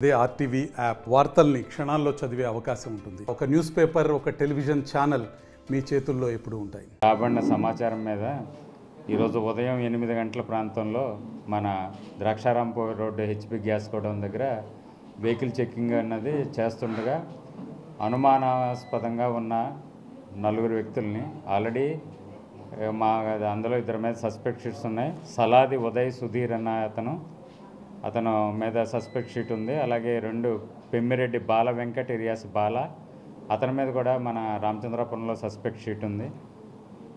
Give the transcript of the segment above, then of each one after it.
అదే RTV app వార్తల్ని క్షణాల్లో చదివే అవకాశం ఉంటుంది. ఒక న్యూస్ పేపర్, ఒక టెలివిజన్ ఛానల్ మీ చేతుల్లో ఎప్పుడూ ఉంటాయి. రాబడిన సమాచారం మీద ఈరోజు ఉదయం 8 గంటల ప్రాంతంలో మన ద్రాక్షారాంపూర్ రోడ్డు హెచ్పి గ్యాస్ గోడౌన్ దగ్గర వెహికల్ చెక్కింగ్ అన్నది చేస్తుండగా అనుమానాస్పదంగా ఉన్న 4 వ్యక్తుల్ని ఆల్రెడీ అందులో 2 మీద సస్పెక్ట్ షీట్స్ ఉన్నాయి. సలాది ఉదయ్ సుధీర్ అన్న అతను మీద సస్పెక్ట్ షీట్ ఉంది. అలాగే 2 పెమ్మిరెడ్డి బాల వెంకట్ ఇరియాస్ బాల అతని మీద కూడా మన రామచంద్రాపురంలో సస్పెక్ట్ షీట్ ఉంది.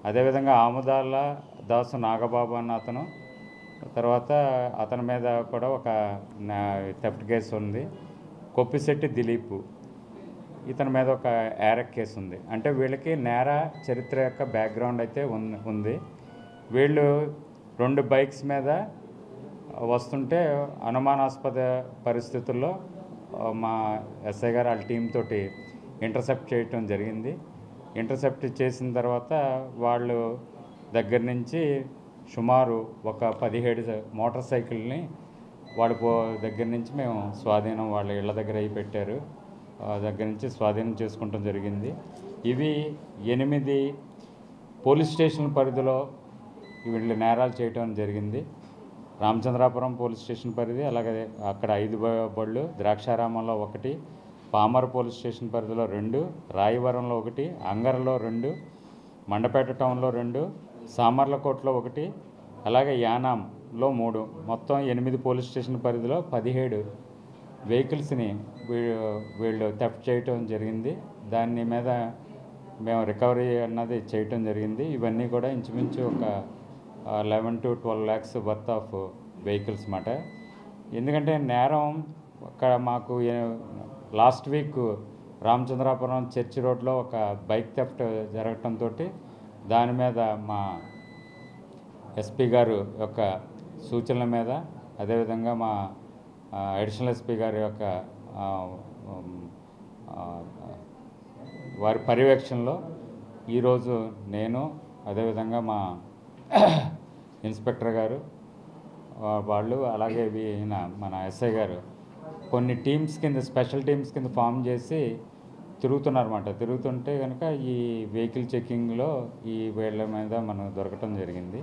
అదేవిధంగా ఆముదాల దాసు నాగబాబు అన్న తర్వాత అతని మీద కూడా ఒక థెఫ్ట్ కేసు ఉంది. కొప్పిశెట్టి దిలీప్ ఇతని మీద ఒక యారెక్ కేసు ఉంది. అంటే వీళ్ళకి నేర చరిత్ర యొక్క బ్యాక్గ్రౌండ్ అయితే ఉంది. వీళ్ళు 2 బైక్స్ మీద వస్తుంటే అనుమానాస్పద పరిస్థితుల్లో మా ఎస్ఐ గారు వాళ్ళ టీం తోటి ఇంటర్సెప్ట్ చేయటం జరిగింది. ఇంటర్సెప్ట్ చేసిన తర్వాత వాళ్ళు దగ్గర నుంచి సుమారు ఒక 17 మోటార్ సైకిల్ని వాళ్ళ దగ్గర నుంచి మేము స్వాధీనం వాళ్ళ ఇళ్ళ దగ్గర అయి పెట్టారు. దగ్గర నుంచి స్వాధీనం చేసుకుంటాం జరిగింది. ఇవి 8 పోలీస్ స్టేషన్ పరిధిలో వీళ్ళు నేరాలు చేయటం జరిగింది. రామచంద్రాపురం పోలీస్ స్టేషన్ పరిధి, అలాగే అక్కడ 5 బళ్ళు, ద్రాక్షారామంలో 1, పామర్ పోలీస్ స్టేషన్ పరిధిలో 2, రాయవరంలో 1, అంగరలో 2, మండపేట టౌన్లో 2, సామర్లకోటలో 1, అలాగే యానాంలో 3, మొత్తం 8 పోలీస్ స్టేషన్ పరిధిలో 17 వెహికల్స్ని వీళ్ళు థెఫ్ట్ చేయటం జరిగింది. దాని మీద మేము రికవరీ అన్నది చేయటం జరిగింది. ఇవన్నీ కూడా ఇంచుమించు ఒక 11 to 12 lakhs worth of vehicles మాట. ఎందుకంటే నేరం అక్కడ మాకు లాస్ట్ వీక్ రామచంద్రాపురం చర్చి రోడ్లో ఒక బైక్ థెఫ్ట్ జరగటంతో దాని మీద మా ఎస్పీ గారు యొక్క సూచనల మీద, అదేవిధంగా మా అడిషనల్ ఎస్పీ గారి యొక్క వారి పర్యవేక్షణలో ఈరోజు నేను, అదేవిధంగా మా ఇన్స్పెక్టర్ గారు వాళ్ళు, అలాగే మన ఎస్ఐ గారు కొన్ని టీమ్స్ కింద, స్పెషల్ టీమ్స్ కింద ఫామ్ చేసి తిరుగుతున్నారన్నమాట. తిరుగుతుంటే కనుక ఈ వెహికల్ చెక్కింగ్లో ఈ వీళ్ళ మీద మనం దొరకటం జరిగింది.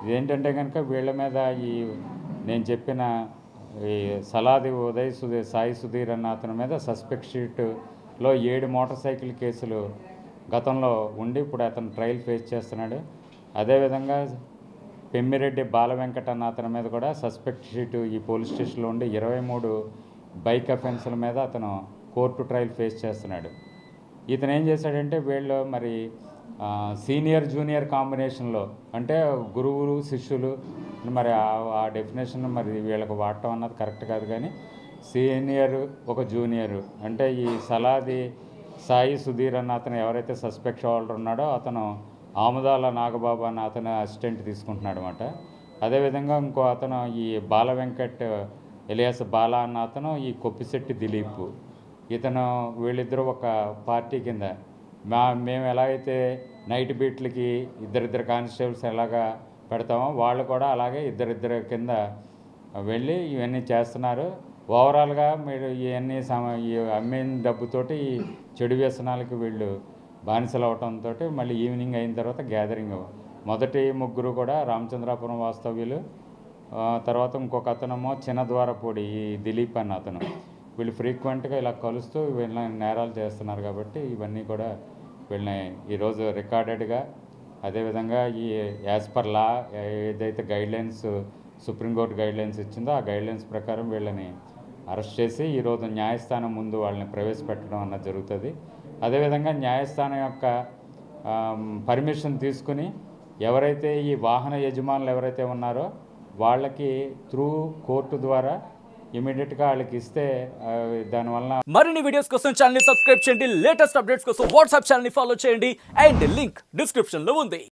ఇదేంటంటే కనుక వీళ్ళ మీద నేను చెప్పిన ఈ సలాది ఉదయ్ సాయి సుధీర్ అన్న అతని మీద సస్పెక్ట్ షీట్లో 7 మోటార్ సైకిల్ కేసులు గతంలో ఉండి ఇప్పుడు అతను ట్రయల్ ఫేస్ చేస్తున్నాడు. అదేవిధంగా పెమ్మిరెడ్డి బాల వెంకట్ అన్న అతని మీద కూడా సస్పెక్ట్ షీటు ఈ పోలీస్ స్టేషన్లో ఉండి 23 బైక్ అఫెన్స్ల మీద అతను కోర్టు ట్రయల్ ఫేస్ చేస్తున్నాడు. ఇతను ఏం చేశాడంటే వీళ్ళు మరి సీనియర్ జూనియర్ కాంబినేషన్లో, అంటే గురువులు శిష్యులు మరి ఆ డెఫినేషన్ మరి వీళ్ళకు వాడటం అన్నది కరెక్ట్ కాదు. కానీ సీనియర్ ఒక జూనియరు, అంటే ఈ సలాది సాయి సుధీర్ అన్న అతను ఎవరైతే సస్పెక్ట్ హోల్డర్ ఉన్నాడో అతను ఆముదాల నాగబాబు అన్న అతను అసిస్టెంట్ తీసుకుంటున్నాడు అన్నమాట. అదేవిధంగా ఇంకో అతను ఈ బాల వెంకట్ ఎలియాస్ బాల అన్న అతను ఈ కొప్పిశెట్టి దిలీప్ ఇతను, వీళ్ళిద్దరూ ఒక పార్టీ కింద మేము ఎలా అయితే నైట్ బీట్లకి 2 కానిస్టేబుల్స్ ఎలాగా పెడతామో వాళ్ళు కూడా అలాగే 2 కింద వెళ్ళి ఇవన్నీ చేస్తున్నారు. ఓవరాల్గా మీరు ఇవన్నీ ఈ అమ్మిన డబ్బుతోటి ఈ చెడు వ్యసనాలకి వీళ్ళు బానిసలు అవటంతో మళ్ళీ ఈవినింగ్ అయిన తర్వాత గ్యాదరింగ్. మొదటి 3 కూడా రామచంద్రాపురం వాస్తవ్యులు, తర్వాత ఇంకొక అతనేమో చిన్నద్వారపూడి ఈ దిలీప్ అన్న అతను. వీళ్ళు ఫ్రీక్వెంట్గా ఇలా కలుస్తూ వీళ్ళని నేరాలు చేస్తున్నారు. కాబట్టి ఇవన్నీ కూడా వీళ్ళని ఈరోజు రికార్డెడ్గా, అదేవిధంగా ఈ యాజ్ పర్ లా ఏదైతే గైడ్లైన్స్ సుప్రీంకోర్టు గైడ్లైన్స్ ఇచ్చిందో ఆ గైడ్లైన్స్ ప్రకారం వీళ్ళని అరెస్ట్ చేసి ఈరోజు న్యాయస్థానం ముందు వాళ్ళని ప్రవేశపెట్టడం అన్నది జరుగుతుంది. అదేవిధంగా న్యాయస్థానం యొక్క పర్మిషన్ తీసుకుని ఎవరైతే ఈ వాహన యజమానులు ఎవరైతే ఉన్నారో వాళ్ళకి త్రూ కోర్టు ద్వారా ఇమీడియట్గా వాళ్ళకి ఇస్తే దానివల్ల మరిన్ని వీడియోస్ కోసం ఛానల్ ని సబ్స్క్రైబ్ చేయండి. లేటెస్ట్ అప్డేట్స్ కోసం వాట్సాప్ ఛానల్ ని ఫాలో చేయండి. అండ్ లింక్ డిస్క్రిప్షన్ లో ఉంది.